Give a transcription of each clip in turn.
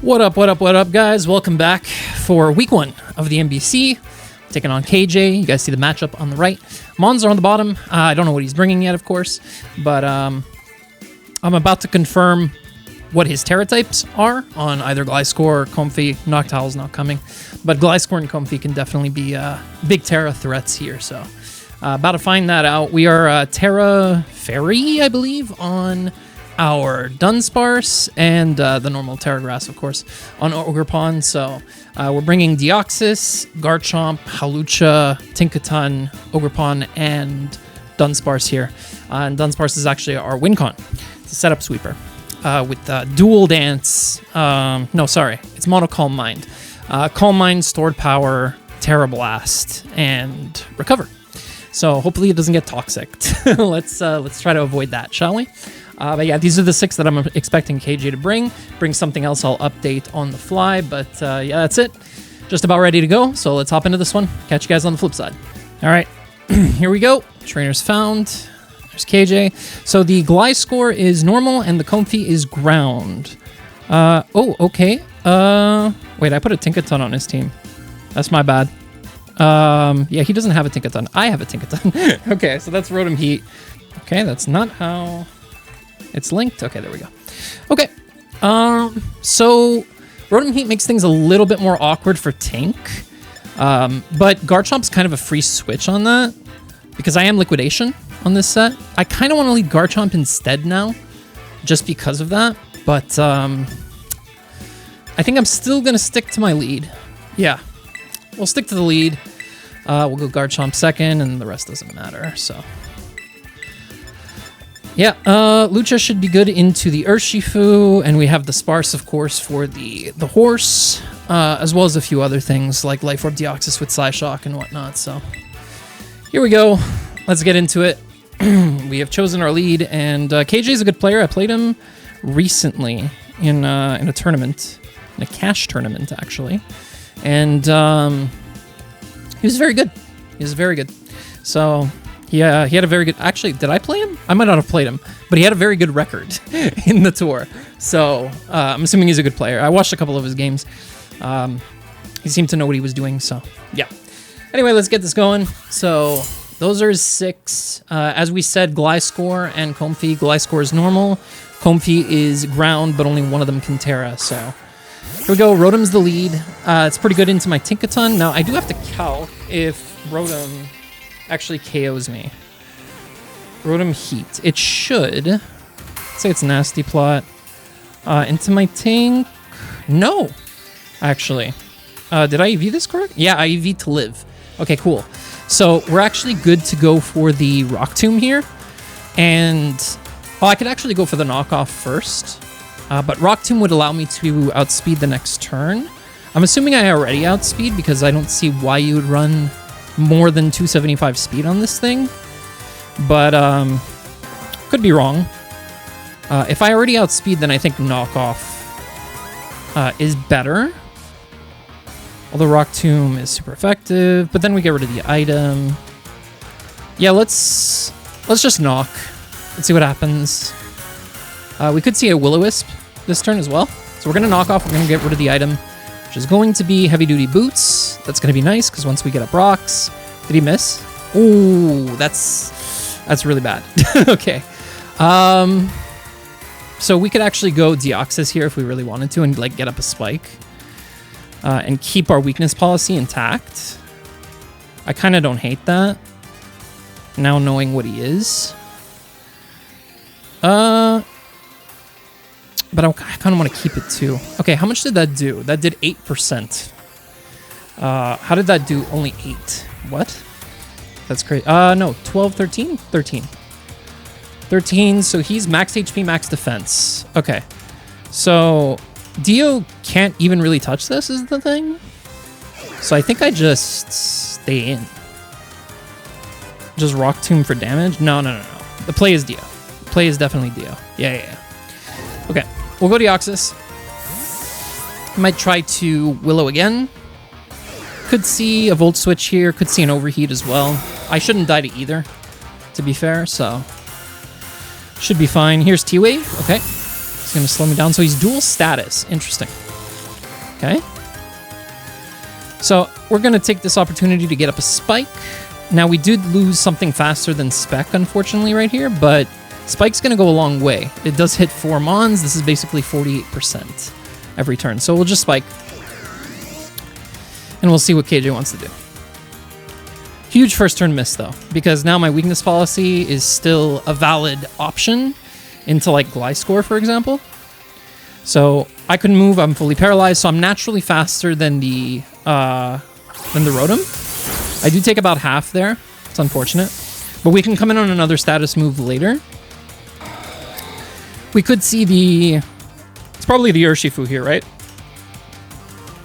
What up, guys? Welcome back for week 1 of the NBC. Taking on KJ. You guys see the matchup on the right. Mons are on the bottom. I don't know what he's bringing yet, of course, but I'm about to confirm what his Terra types are on either Gliscor or Comfy. Noctowl's not coming, but Gliscor and Comfy can definitely be big Terra threats here, so about to find that out. We are Terra Fairy, I believe, on our Dunsparce, and the normal Terra Grass, of course, on Ogerpon. So we're bringing Deoxys, Garchomp, Hawlucha, Tinkaton, Ogerpon, and Dunsparce here. And Dunsparce is actually our Wincon. It's a setup sweeper with Dual Dance. No, sorry, it's Mono Calm Mind. Calm Mind, Stored Power, Terra Blast, and Recover. So hopefully it doesn't get toxic. Let's try to avoid that, shall we? But yeah, these are the 6 that I'm expecting KJ to bring. Bring something else I'll update on the fly. But yeah, that's it. Just about ready to go. So let's hop into this one. Catch you guys on the flip side. All right, here we go. Trainers found. There's KJ. So the Gliscor is normal and the Comfy is ground. Oh, okay. Wait, I put a Tinkaton on his team. That's my bad. Yeah, he doesn't have a Tinkaton. I have a Tinkaton. Okay, so that's Rotom Heat. Okay, that's not how it's linked. Okay, there we go. Okay, so Rotom Heat makes things a little bit more awkward for Tink, but Garchomp's kind of a free switch on that because I am Liquidation on this set. I kind of want to lead Garchomp instead now, just because of that, but I think I'm still going to stick to my lead. Yeah, we'll stick to the lead. We'll go Garchomp second, and the rest doesn't matter, so. Yeah, Lucha should be good into the Urshifu, and we have the Sparse, of course, for the horse, as well as a few other things, like Life Orb Deoxys with Psyshock and whatnot, so. Here we go. Let's get into it. We have chosen our lead, and KJ's a good player. I played him recently in a tournament, in a cash tournament, actually. And he was very good. He was very good. So, yeah, he had a very good... Actually, did I play him? I might not have played him, but he had a very good record in the tour. So, I'm assuming he's a good player. I watched a couple of his games. He seemed to know what he was doing, so, yeah. Anyway, let's get this going. So, those are his 6. As we said, Gliscor and Comfy. Gliscor is normal. Comfy is ground, but only one of them can Terra, so... Here we go. Rotom's the lead. It's pretty good into my Tinkaton. Now, I do have to calc if Rotom actually KOs me. Rotom Heat. It should. Let's say it's Nasty Plot. Into my Tink. No, actually. Did I EV this correct? Yeah, I EV to live. Okay, cool. So we're actually good to go for the Rock Tomb here. And I could actually go for the knockoff first. But Rock Tomb would allow me to outspeed the next turn. I'm assuming I already outspeed because I don't see why you would run more than 275 speed on this thing. But, could be wrong. If I already outspeed, then I think knockoff is better. Although Rock Tomb is super effective, but then we get rid of the item. Yeah, let's just knock. Let's see what happens. We could see a Will-O-Wisp this turn as well. So we're going to knock off. We're going to get rid of the item, which is going to be Heavy Duty Boots. That's going to be nice, because once we get up rocks... Did he miss? Ooh, that's really bad. Okay. So we could actually go Deoxys here if we really wanted to and like get up a spike. And keep our weakness policy intact. I kind of don't hate that. Now knowing what he is. But I kind of want to keep it too. Okay, how much did that do? That did 8%. How did that do only 8? What? That's crazy. No, 12, 13? 13. 13, so he's max HP, max defense. Okay. So, Dio can't even really touch this, is the thing? So I think I just stay in. Just Rock Tomb for damage? No. The play is Dio. The play is definitely Dio. Yeah. Okay, we'll go Deoxys. Might try to Willow again. Could see a Volt Switch here. Could see an Overheat as well. I shouldn't die to either, to be fair, so... Should be fine. Here's T-Wave. Okay. He's going to slow me down. So he's dual status. Interesting. Okay. So we're going to take this opportunity to get up a Spike. Now, we did lose something faster than Spec, unfortunately, right here, but Spike's going to go a long way. It does hit 4 Mons. This is basically 48% every turn. So we'll just Spike. And we'll see what KJ wants to do. Huge first turn miss, though, because now my weakness policy is still a valid option into, like, Gliscor, for example. So I couldn't move. I'm fully paralyzed, so I'm naturally faster than the Rotom. I do take about half there. It's unfortunate. But we can come in on another status move later. We could see the... It's probably the Urshifu here, right?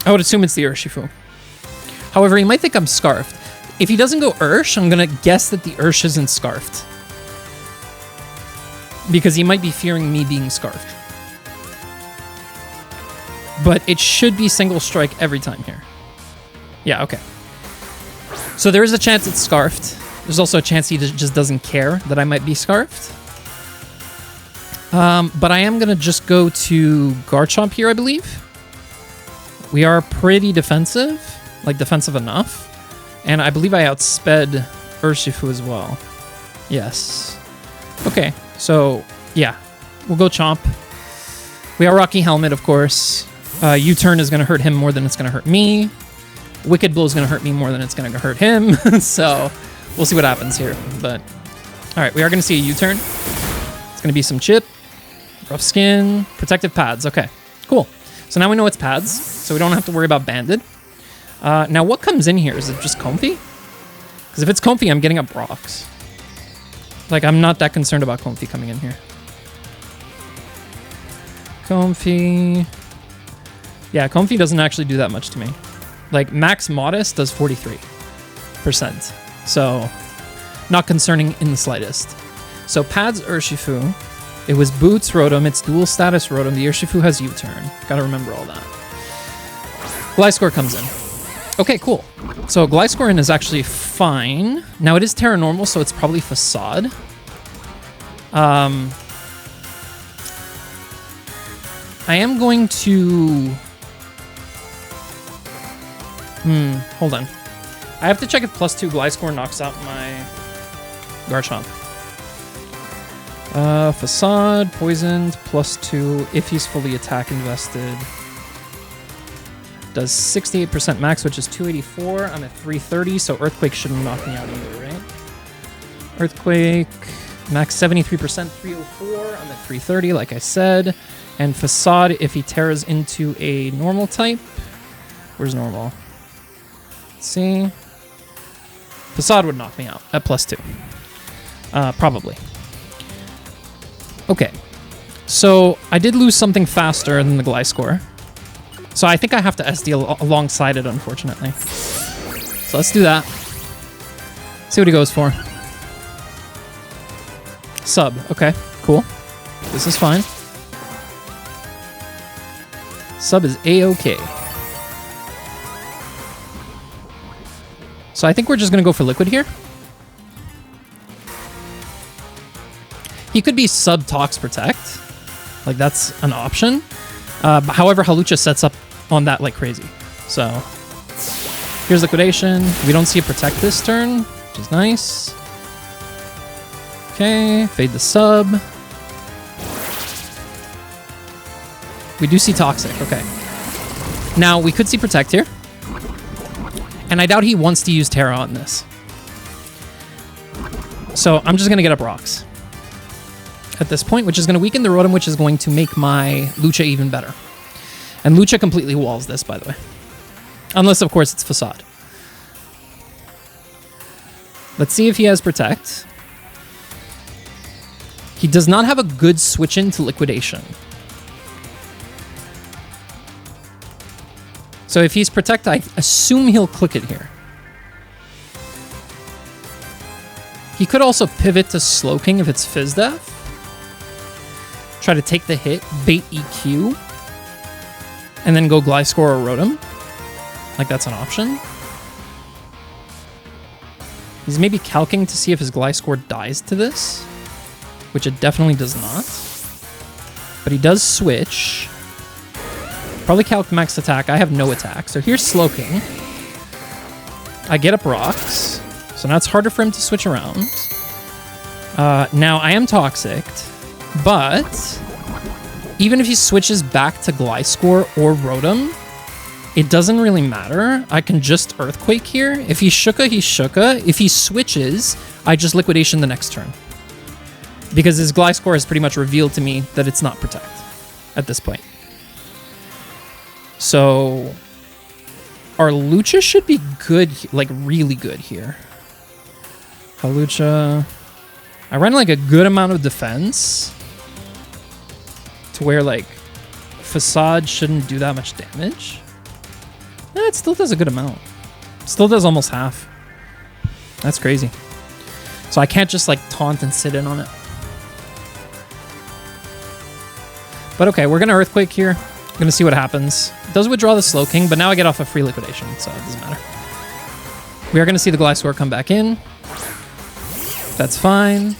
I would assume it's the Urshifu. However, he might think I'm Scarfed. If he doesn't go Ursh, I'm going to guess that the Ursh isn't Scarfed. Because he might be fearing me being Scarfed. But it should be single strike every time here. Yeah, okay. So there is a chance it's Scarfed. There's also a chance he just doesn't care that I might be Scarfed. But I am going to just go to Garchomp here, I believe. We are pretty defensive. Like, defensive enough. And I believe I outsped Urshifu as well. Yes. Okay, so, yeah. We'll go Chomp. We are Rocky Helmet, of course. U-turn is going to hurt him more than it's going to hurt me. Wicked Blow is going to hurt me more than it's going to hurt him. So, we'll see what happens here. But, alright, we are going to see a U-turn. It's going to be some Chip. Rough Skin. Protective Pads. Okay, cool. So now we know it's Pads, so we don't have to worry about Banded. Now, what comes in here? Is it just Comfey? Because if it's Comfey, I'm getting up rocks. Like, I'm not that concerned about Comfey coming in here. Comfey. Yeah, Comfey doesn't actually do that much to me. Like, Max Modest does 43%. So, not concerning in the slightest. So, Pads Urshifu. It was Boots Rotom. It's dual status Rotom. The Urshifu has U-turn. Gotta remember all that. Gliscor comes in. Okay, cool. So Gliscor is actually fine. Now it is Terra Normal, so it's probably Facade. I am going to... hold on. I have to check if +2 Gliscor knocks out my Garchomp. Facade, poisoned, +2 if he's fully attack invested. Does 68% max, which is 284. I'm at 330, so Earthquake shouldn't knock me out either, right? Earthquake, max 73%, 304. I'm at 330, like I said. And Facade, if he tears into a normal type. Where's normal? Let's see. Facade would knock me out at +2. Probably. Okay. So I did lose something faster than the Gliscor. So I think I have to SD alongside it, unfortunately. So let's do that. See what he goes for. Sub. Okay, cool. This is fine. Sub is A-OK. So I think we're just going to go for Liquid here. He could be Sub Tox Protect. Like, that's an option. However, Hawlucha sets up on that like crazy. So, here's Liquidation. We don't see a Protect this turn, which is nice. Okay, fade the Sub. We do see Toxic, okay. Now, we could see Protect here. And I doubt he wants to use Terra on this. So, I'm just going to get up Rocks at this point, which is going to weaken the Rotom, which is going to make my Lucha even better. And Lucha completely walls this, by the way. Unless, of course, it's Facade. Let's see if he has Protect. He does not have a good switch into Liquidation. So if he's Protect, I assume he'll click it here. He could also pivot to Slowking if it's Fizz Death. Try to take the hit, bait EQ, and then go Gliscor or Rotom. Like, that's an option. He's maybe calcing to see if his Gliscor dies to this, which it definitely does not. But he does switch. Probably calc max attack. I have no attack. So here's Slowking. I get up rocks. So now it's harder for him to switch around. Now I am Toxic, but even if he switches back to Gliscor or Rotom, it doesn't really matter. I can just Earthquake here. If he's Shuka, he's Shuka. If he switches, I just Liquidation the next turn. Because his Gliscor has pretty much revealed to me that it's not Protect at this point. So our Lucha should be good, like really good here. Hawlucha. I ran like a good amount of defense to where like Facade shouldn't do that much damage. It still does a good amount. Still does almost half. That's crazy. So I can't just like taunt and sit in on it. But okay, we're gonna Earthquake here. Gonna see what happens. It does withdraw the Slowking, but now I get off a free Liquidation, so it doesn't matter. We are gonna see the Gliscor come back in. That's fine.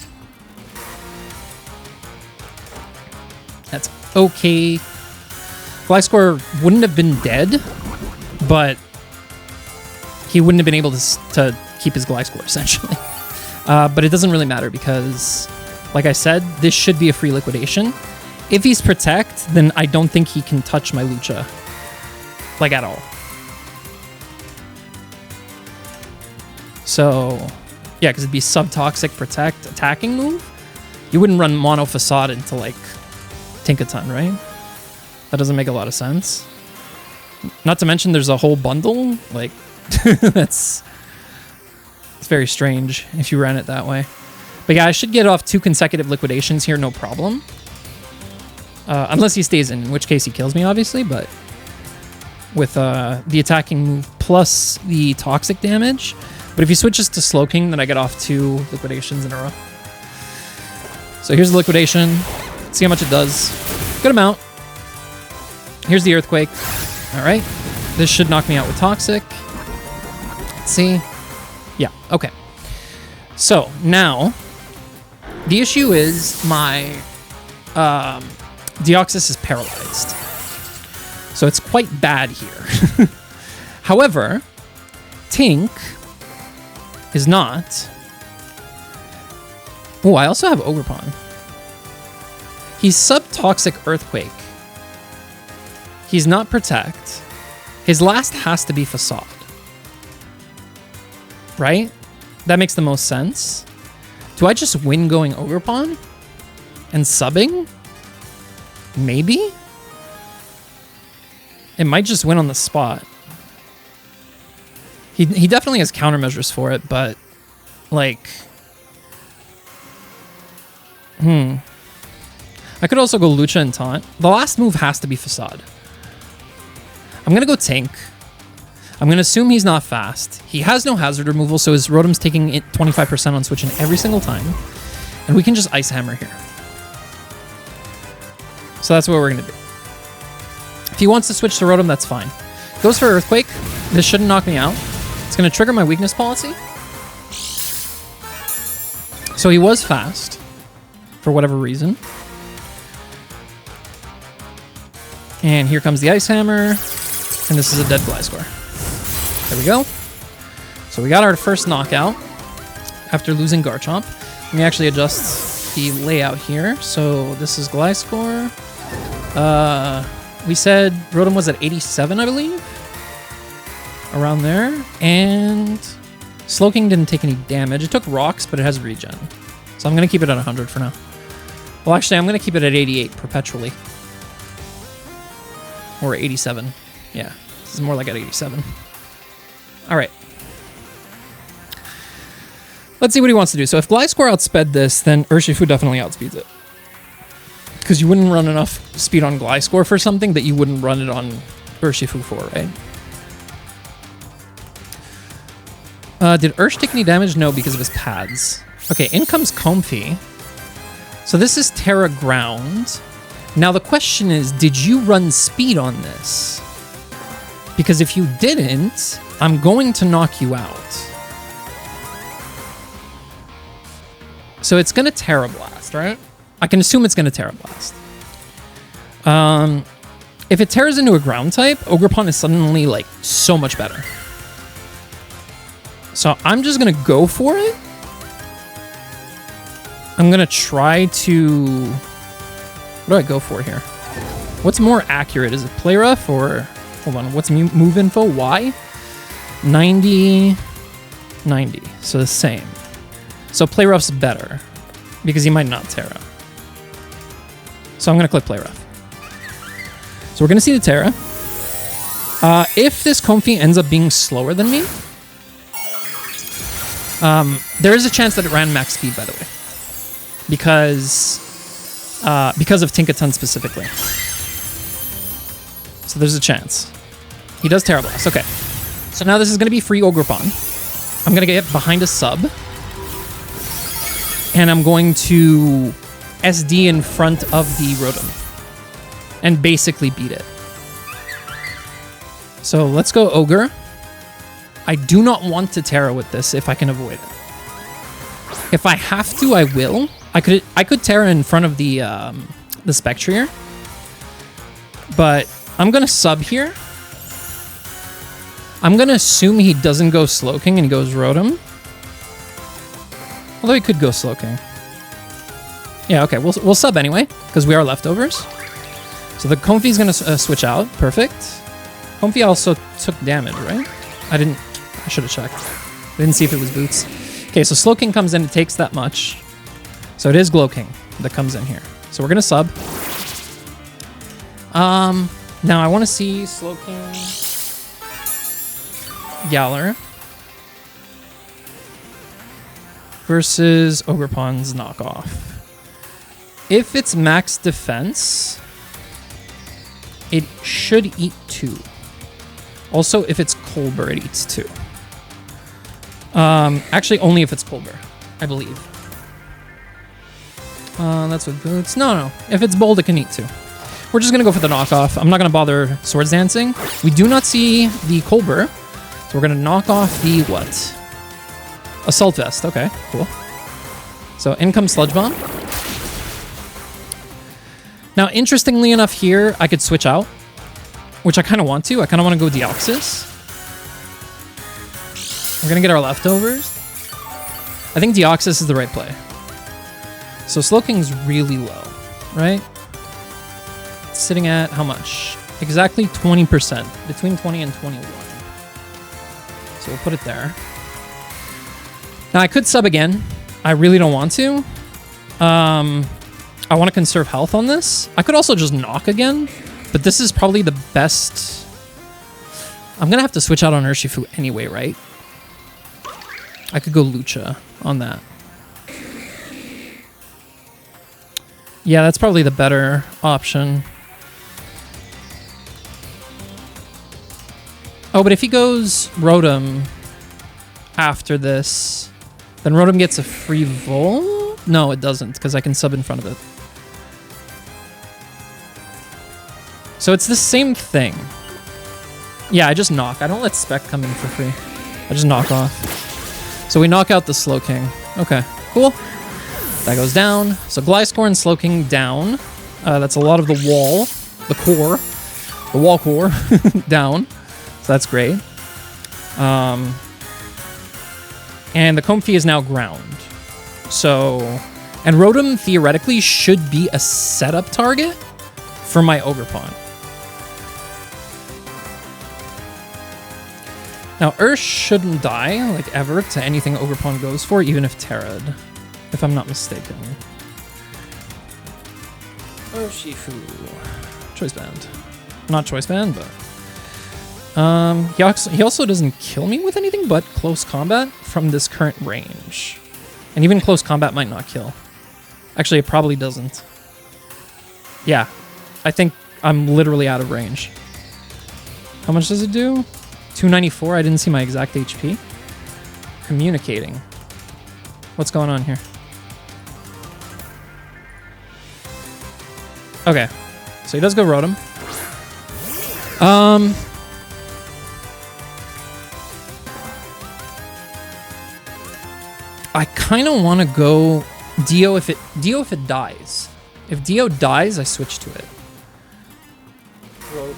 That's okay. Gliscor wouldn't have been dead, but he wouldn't have been able to keep his Gliscor, essentially. But it doesn't really matter because, like I said, this should be a free Liquidation. If he's Protect, then I don't think he can touch my Lucha, like at all. So, yeah, because it'd be Sub-Toxic Protect attacking move. You wouldn't run Mono Facade into, like, Tinkaton, right? That doesn't make a lot of sense. Not to mention there's a whole bundle. Like, it's very strange if you ran it that way. But yeah, I should get off 2 consecutive Liquidations here, no problem. Unless he stays in which case he kills me, obviously, but with the attacking move plus the toxic damage. But if he switches to Slowking, then I get off 2 Liquidations in a row. So here's the Liquidation. Let's see how much it does. Good amount. Here's the Earthquake. All right. This should knock me out with Toxic. Let's see. Yeah, okay. So now, the issue is my Deoxys is paralyzed. So it's quite bad here. However, Tink is not. Oh, I also have Ogerpon. He's Sub-Toxic Earthquake. He's not Protect. His last has to be Facade. Right? That makes the most sense. Do I just win going Ogerpon? And subbing? Maybe? It might just win on the spot. He definitely has countermeasures for it, but like I could also go Lucha and Taunt. The last move has to be Facade. I'm gonna go Tink. I'm gonna assume he's not fast. He has no hazard removal, so his Rotom's taking 25% on switching every single time. And we can just Ice Hammer here. So that's what we're gonna do. If he wants to switch to Rotom, that's fine. Goes for Earthquake. This shouldn't knock me out. It's gonna trigger my weakness policy. So he was fast, for whatever reason. And here comes the Ice Hammer. And this is a dead Gliscor. There we go. So we got our first knockout after losing Garchomp. Let me actually adjust the layout here. So this is Gliscor. We said Rotom was at 87, I believe. Around there. And Slowking didn't take any damage. It took rocks, but it has regen. So I'm going to keep it at 100 for now. Well, actually, I'm going to keep it at 88 perpetually. Or 87. Yeah, this is more like at 87. All right. Let's see what he wants to do. So if Gliscor outsped this, then Urshifu definitely outspeeds it. Because you wouldn't run enough speed on Gliscor for something that you wouldn't run it on Urshifu for, right? Did Ursh take any damage? No, because of his pads. Okay, in comes Comfey. So this is Terra Ground. Now the question is, did you run speed on this? Because if you didn't, I'm going to knock you out. So it's going to Terra Blast, right? I can assume it's going to Terra Blast. If it tears into a ground type, Ogerpon is suddenly, like, so much better. So I'm just going to go for it. I'm going to try to... What do I go for here? What's more accurate? Is it Play Rough or... Hold on, what's move info? Y? 90... 90. So the same. So Play Rough's better. Because he might not Terra. So I'm going to click Play Rough. So we're going to see the Terra. If this Comfey ends up being slower than me, there is a chance that it ran max speed, by the way. Because of Tinkaton specifically. So there's a chance. He does Terra Blast. Okay. So now this is going to be free Ogerpon. I'm going to get behind a sub. And I'm going to SD in front of the Rotom. And basically beat it. So let's go Ogre. I do not want to Terra with this if I can avoid it. If I have to, I will. I could Terra in front of the Spectrier. But I'm going to sub here. I'm going to assume he doesn't go Slowking and he goes Rotom. Although he could go Slowking. Yeah, okay, we'll sub anyway, because we are leftovers. So the Comfey's going to switch out. Perfect. Comfey also took damage, right? I should have checked. I didn't see if it was boots. Okay, so Slowking comes in, it takes that much. So it is Glowking that comes in here. So we're going to sub. Now I want to see Slowking, Galar versus Ogerpon's knockoff. If it's max defense, it should eat 2. Also, if it's Colbur, it eats 2. Actually, only if it's Colbur, I believe. That's with boots. No. If it's bold, it can eat 2. We're just going to go for the knockoff. I'm not going to bother Swords Dancing. We do not see the Colbur. So we're going to knock off the what? Assault Vest. Okay, cool. So in comes Sludge Bomb. Now, interestingly enough here, I could switch out, which I kind of want to. I kind of want to go Deoxys. We're going to get our leftovers. I think Deoxys is the right play. So Slowking's really low, right? It's sitting at how much? Exactly 20%, between 20 and 21. So we'll put it there. Now I could sub again. I really don't want to. I want to conserve health on this. I could also just knock again, but this is probably the best. I'm going to have to switch out on Urshifu anyway, right? I could go Lucha on that. Yeah, that's probably the better option. Oh, but if he goes Rotom after this, then Rotom gets a free Vol? No, it doesn't, because I can sub in front of it. So it's the same thing. Yeah, I just knock. I don't let Spec come in for free. I just knock off. So we knock out the Slowking. Okay, cool. That goes down. So Gliscor and Slowking down. That's a lot of the wall, the core, the wall core down. So that's great. And the Comfey is now ground. So, and Rotom theoretically should be a setup target for my Ogerpon. Now, Ursh shouldn't die, like, ever, to anything Ogerpon goes for, even if Terrad, if I'm not mistaken. Urshifu. Choice Band. Not Choice Band, but... he also doesn't kill me with anything but close combat from this current range. And even close combat might not kill. Actually, it probably doesn't. Yeah, I think I'm literally out of range. How much does it do? 294, I didn't see my exact HP. Communicating. What's going on here? Okay, so he does go Rotom. I kind of want to go Dio if it dies. If Dio dies, I switch to it. Rotom.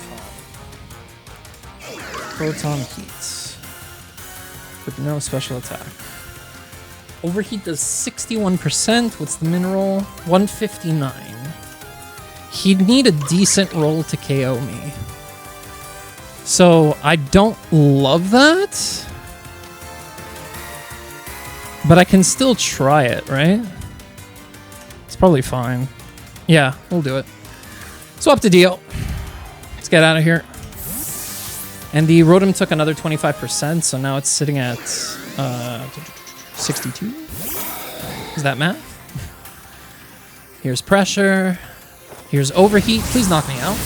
Proton Heat. With no special attack. Overheat does 61%. What's the mineral? 159. He'd need a decent roll to KO me. So I don't love that. But I can still try it, right? It's probably fine. Yeah, we'll do it. So up to Dio. Let's get out of here. And the Rotom took another 25%, so now it's sitting at 62. Is that math? Here's pressure. Here's overheat. Please knock me out.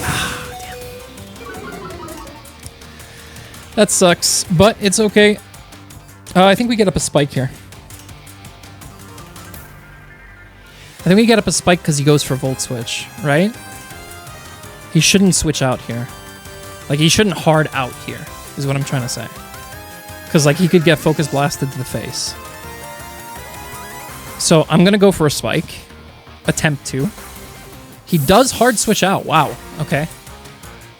Ah, damn. That sucks, but it's okay. I think we get up a spike here. I think we get up a spike because he goes for Volt Switch, right? He shouldn't switch out here. Like, he shouldn't hard out here, is what I'm trying to say. Because, like, he could get Focus Blasted to the face. So, I'm going to go for a spike. Attempt to. He does hard switch out. Wow. Okay.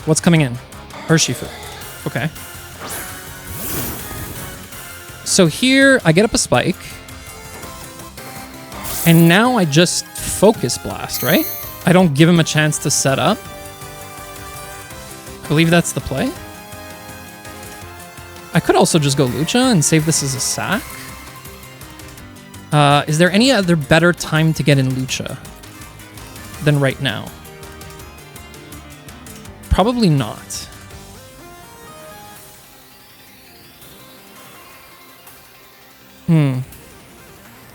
What's coming in? Urshifu. Okay. So here, I get up a spike. And now I just Focus Blast, right? I don't give him a chance to set up. I believe that's the play. I could also just go Lucha and save this as a sack. Is there any other better time to get in Lucha than right now? Probably not.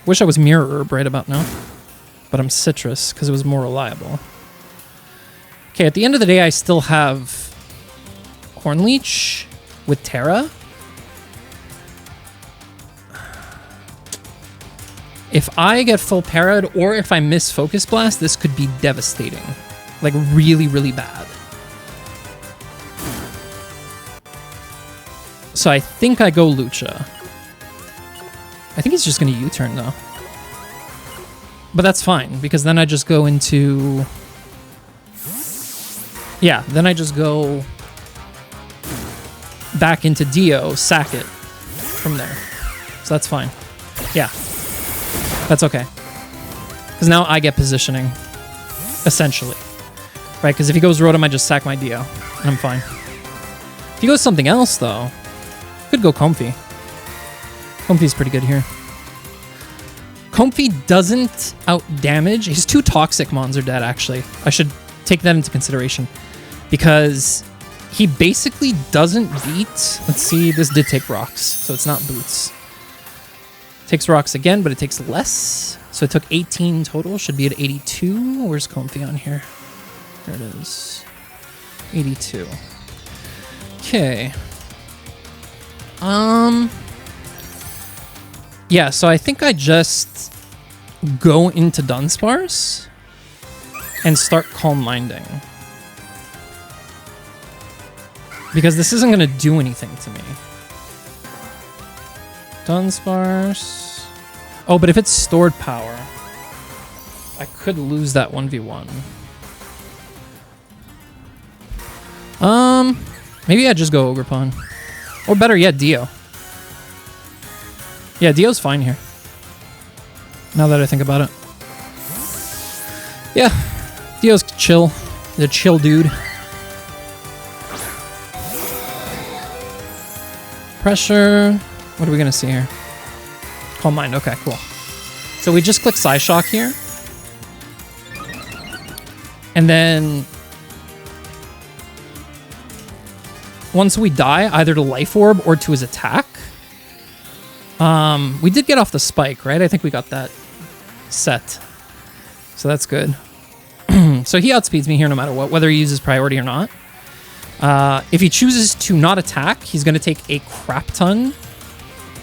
Wish I was Mirror Herb right about now. But I'm Citrus because it was more reliable. Okay, at the end of the day, I still have Hornleech with Terra. If I get full parried or if I miss Focus Blast, this could be devastating. Like, really, really bad. So I think I go Lucha. I think he's just going to U-turn, though. But that's fine, because then I just go into... Yeah, then I just go back into Dio, sack it from there. So that's fine. Yeah. That's okay. Because now I get positioning, essentially. Right, because if he goes Rotom, I just sack my Dio, and I'm fine. If he goes something else, though, could go Comfy. Comfy's pretty good here. Comfy doesn't out-damage. His 2 Toxic Mons are dead, actually. I should take that into consideration. Because he basically doesn't beat... Let's see, this did take Rocks, so it's not Boots. Takes Rocks again, but it takes less. So it took 18 total. Should be at 82. Where's Comfy on here? There it is. 82. Okay. Yeah, so I think I just go into Dunsparce and start Calm Minding. Because this isn't going to do anything to me. Dunsparce. Oh, but if it's stored power, I could lose that 1v1. Maybe I just go Ogerpon. Or better yet, Dio. Yeah, Dio's fine here. Now that I think about it. Yeah, Dio's chill. He's a chill dude. Pressure. What are we going to see here? Calm Mind. Okay, cool. So we just click Psyshock here. And then... once we die, either to Life Orb or to his attack. We did get off the spike, right? I think we got that set. So that's good. So he outspeeds me here no matter what, whether he uses priority or not. If he chooses to not attack, he's going to take a crap ton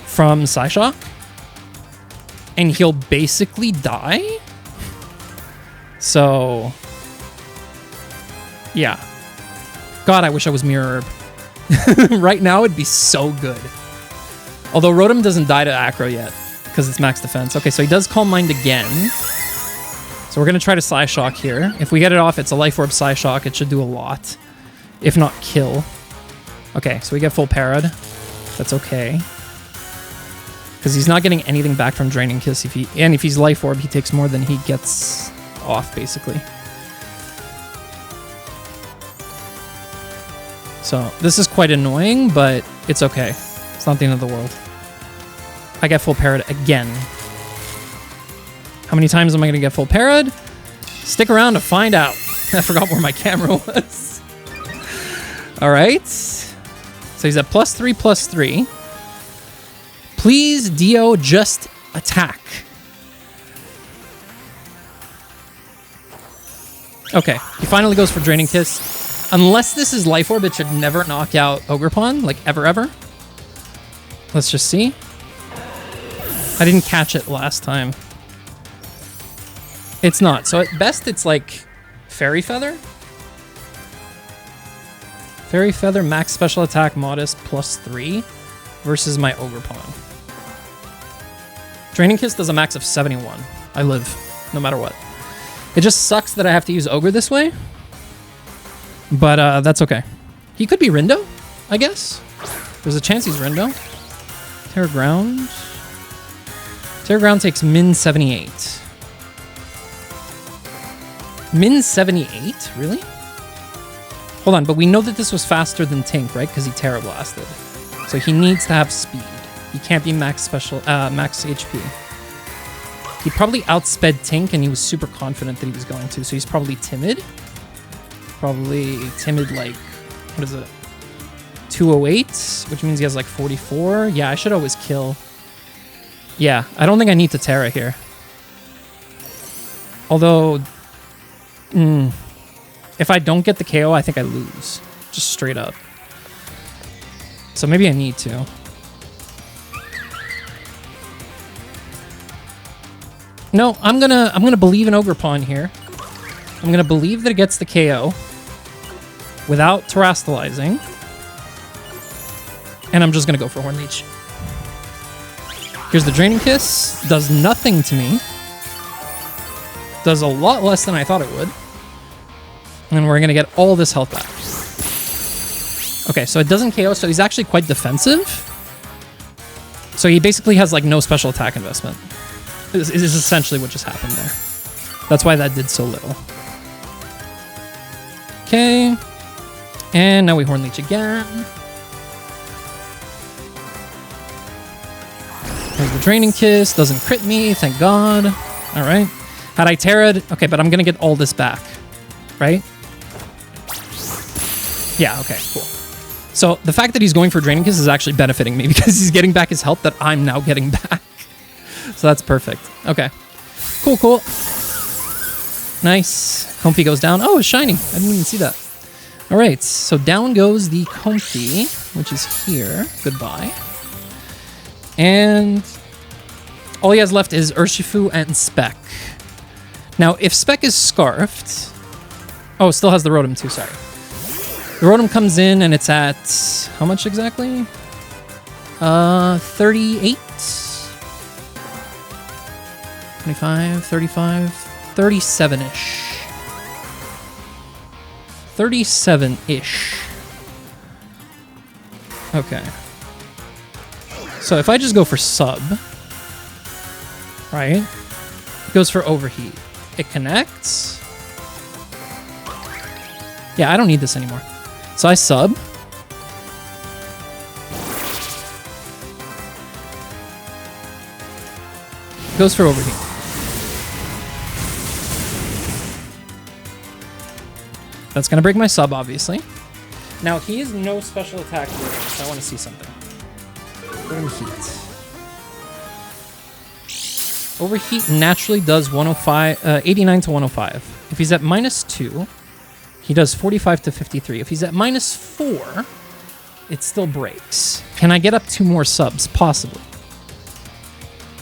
from Psyshock. And he'll basically die. So... yeah. God, I wish I was Mirror Herb. Right now, it'd be so good. Although Rotom doesn't die to Acro yet, because it's max defense. Okay, so he does Calm Mind again. So we're going to try to Psyshock here. If we get it off, it's a Life Orb Psyshock. It should do a lot. if not kill. Okay, so we get full parried. That's okay. Because he's not getting anything back from Draining Kiss. If he's Life Orb, he takes more than he gets off, basically. So this is quite annoying, but it's okay. It's not the end of the world. I get full parried again. How many times am I going to get full parried? Stick around to find out. I forgot where my camera was. All right. So he's at +3/+3. Please, Dio, just attack. Okay, he finally goes for Draining Kiss. Unless this is Life Orb, it should never knock out Ogerpon, like ever. Let's just see. I didn't catch it last time. It's not. So at best, it's like Fairy Feather. Fairy Feather, max special attack, modest, +3 versus my Ogerpon. Draining Kiss does a max of 71. I live, no matter what. It just sucks that I have to use Ogre this way. But that's okay. He could be Rindo, I guess. There's a chance he's Rindo. Terra Ground. Terra Ground takes min 78. Min 78? Really? Hold on, but we know that this was faster than Tink, right? Because he Terra Blasted. So he needs to have speed. He can't be max HP. He probably outsped Tink, and he was super confident that he was going to, so he's probably timid. Probably timid, like, what is it? 208, which means he has like 44. Yeah, I should always kill. Yeah, I don't think I need to Terra here. Although, if I don't get the KO, I think I lose. Just straight up. So maybe I need to. No, I'm gonna believe in Ogerpon here. I'm gonna believe that it gets the KO without terastallizing. And I'm just gonna go for Horn Leech. Here's the Draining Kiss. Does nothing to me. Does a lot less than I thought it would. And then we're gonna get all this health back. Okay, so it doesn't KO, so he's actually quite defensive. So he basically has like no special attack investment. Is essentially what just happened there. That's why that did so little. Okay. And now we Horn Leech again. There's the Draining Kiss. Doesn't crit me, thank God. All right. Had I Terra'd... Okay, but I'm going to get all this back. Right? Yeah, okay, cool. So the fact that he's going for Draining Kiss is actually benefiting me because he's getting back his health that I'm now getting back. So that's perfect. Okay. Cool, cool. Nice. Comfy goes down. Oh, it's shiny. I didn't even see that. All right. So down goes the Comfy, which is here. Goodbye. And all he has left is Urshifu and Spec. Now, if Spec is Scarfed... Oh, it still has the Rotom too, sorry. The Rotom comes in and it's at... How much exactly? 38? 25, 35, 37-ish. 37-ish. Okay. So if I just go for sub, right? It goes for overheat. It connects. Yeah, I don't need this anymore. So I sub. Goes for overheat. That's going to break my sub, obviously. Now, he has no special attack for him, so I want to see something. Overheat. Overheat naturally does 89 to 105. If he's at -2, he does 45 to 53. If he's at -4, it still breaks. Can I get up 2 more subs? Possibly.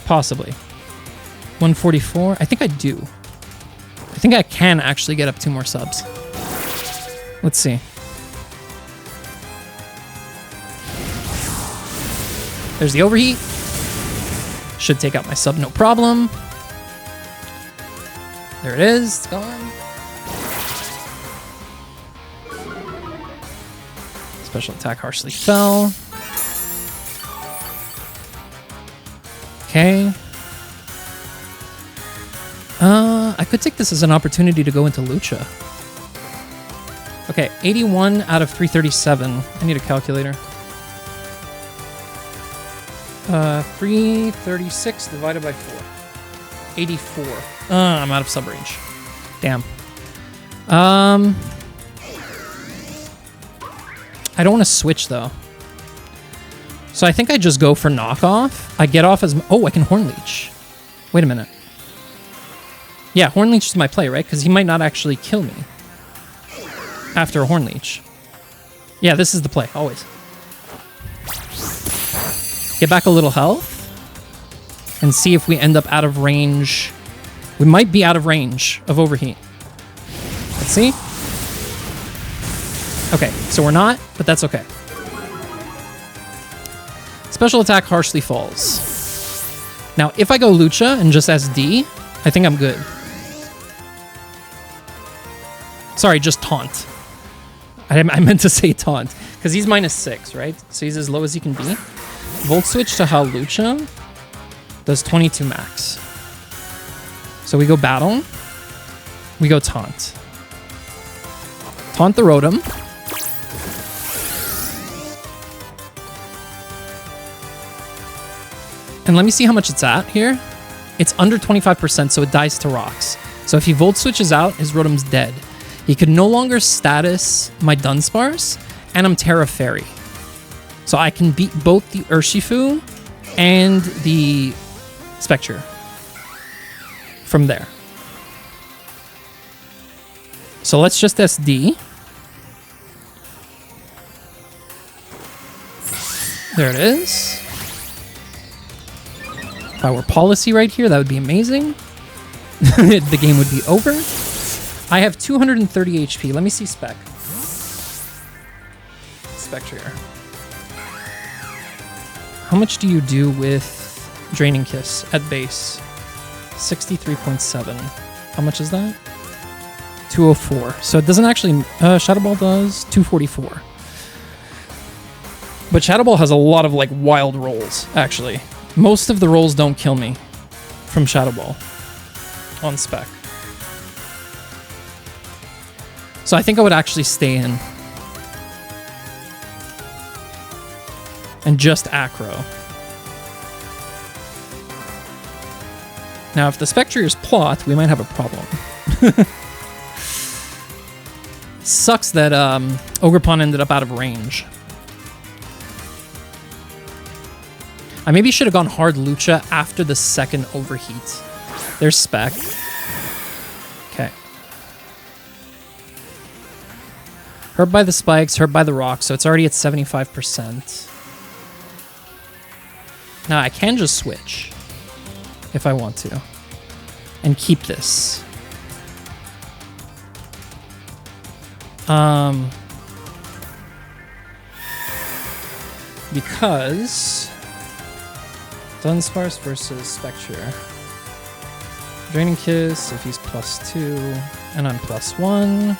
Possibly. 144? I think I do. I think I can actually get up 2 more subs. Let's see. There's the overheat. Should take out my sub, no problem. There it is. It's gone. Special attack harshly fell. Okay. I could take this as an opportunity to go into Lucha. Okay, 81 out of 337. I need a calculator. 336 divided by 4. 84. I'm out of sub-range. Damn. I don't want to switch, though. So I think I just go for knockoff. I get off as... Oh, I can Horn Leech. Wait a minute. Yeah, Horn Leech is my play, right? Because he might not actually kill me after a Horn Leech. Yeah, this is the play, always. Get back a little health. And see if we end up out of range. We might be out of range of Overheat. Let's see. Okay, so we're not, but that's okay. Special attack harshly falls. Now, if I go Lucha and just SD, I think I'm good. Sorry, just taunt. I meant to say taunt, because he's -6, right? So he's as low as he can be. Volt switch to Hawlucha does 22 max. So we go battle. We go taunt. Taunt the Rotom. And let me see how much it's at here. It's under 25%, so it dies to rocks. So if he Volt switches out, his Rotom's dead. He could no longer status my Dunsparce, and I'm Terra Fairy. So I can beat both the Urshifu and the Spectre from there. So let's just SD. There it is. If I were policy right here, that would be amazing. The game would be over. I have 230 HP. Let me see Spec. Spectre. How much do you do with Draining Kiss at base? 63.7. How much is that? 204. So it doesn't actually... Shadow Ball does 244. But Shadow Ball has a lot of like wild rolls, actually. Most of the rolls don't kill me from Shadow Ball on Spec. So I think I would actually stay in. And just Acro. Now, if the Spectre is plot, we might have a problem. Sucks that Ogerpon ended up out of range. I maybe should have gone hard Lucha after the second Overheat. There's Spec. Okay. Hurt by the spikes, hurt by the rocks, so it's already at 75%. Now I can just switch if I want to and keep this. Because Dunsparce versus Spectre. Draining Kiss if he's +2 and I'm +1.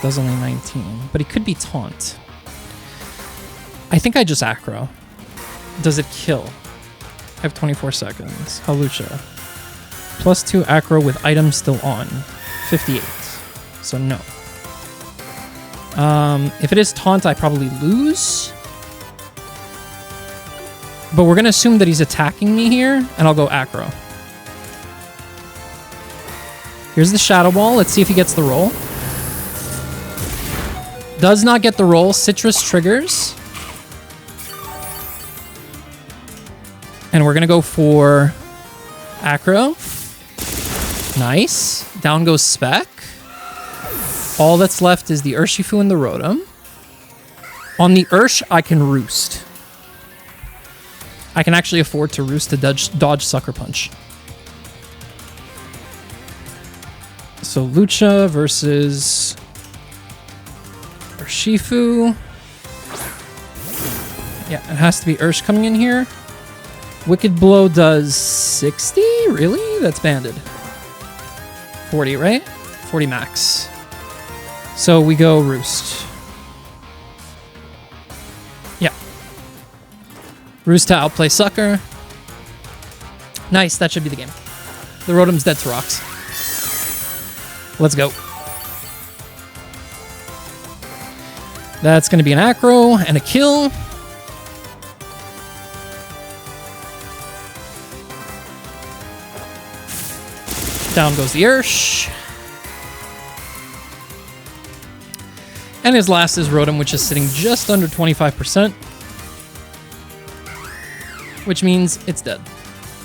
Does only 19, but he could be taunt. I think I just Acro. Does it kill? I have 24 seconds. Hawlucha. +2 Acro with items still on. 58. So no. If it is taunt, I probably lose. But we're going to assume that he's attacking me here, and I'll go Acro. Here's the Shadow Ball. Let's see if he gets the roll. Does not get the roll. Citrus triggers. And we're going to go for Acro. Nice. Down goes Spec. All that's left is the Urshifu and the Rotom. On the Ursh, I can Roost. I can actually afford to Roost to dodge Sucker Punch. So Lucha versus Urshifu. Yeah, it has to be Ursh coming in here. Wicked Blow does 60? Really? That's banded. 40, right? 40 max. So we go Roost. Roost to outplay Sucker. Nice, that should be the game. The Rotom's dead to rocks. Let's go. That's going to be an acro and a kill. Down goes the Ursh. And his last is Rotom, which is sitting just under 25%. Which means it's dead.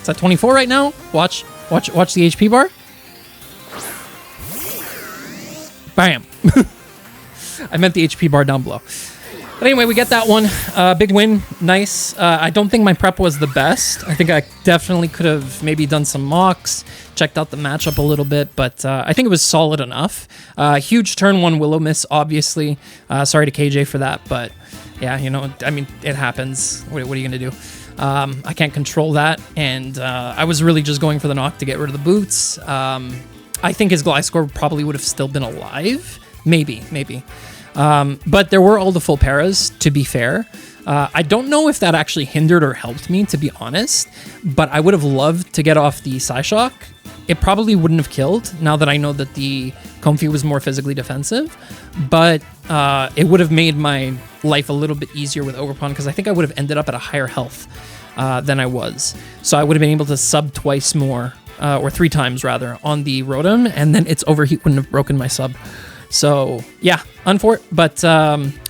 It's at 24 right now. Watch the HP bar. Bam. I meant the HP bar down below. But anyway, we get that one. Big win. Nice. I don't think my prep was the best. I think I definitely could have maybe done some mocks, checked out the matchup a little bit, but I think it was solid enough. Huge turn 1 Willow miss, obviously. Sorry to KJ for that, but yeah, you know, I mean, it happens. What are you going to do? I can't control that, and I was really just going for the knock to get rid of the boots. I think his Gliscor probably would have still been alive. Maybe. But there were all the full paras, to be fair. I don't know if that actually hindered or helped me, to be honest, but I would have loved to get off the Psyshock. It probably wouldn't have killed, now that I know that the Comfey was more physically defensive, but it would have made my life a little bit easier with Ogerpon, because I think I would have ended up at a higher health than I was. So I would have been able to sub twice more, or 3 times rather, on the Rotom, and then its Overheat wouldn't have broken my sub. So yeah, unfort, but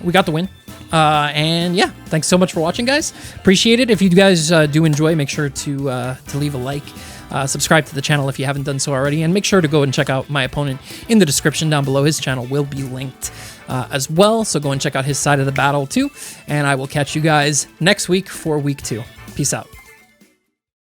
we got the win. And yeah, thanks so much for watching, guys. Appreciate it. If you guys do enjoy, make sure to leave a like. Subscribe to the channel if you haven't done so already, and make sure to go and check out my opponent in the description down below. His channel will be linked as well, so go and check out his side of the battle too, and I will catch you guys next week for week 2. Peace out.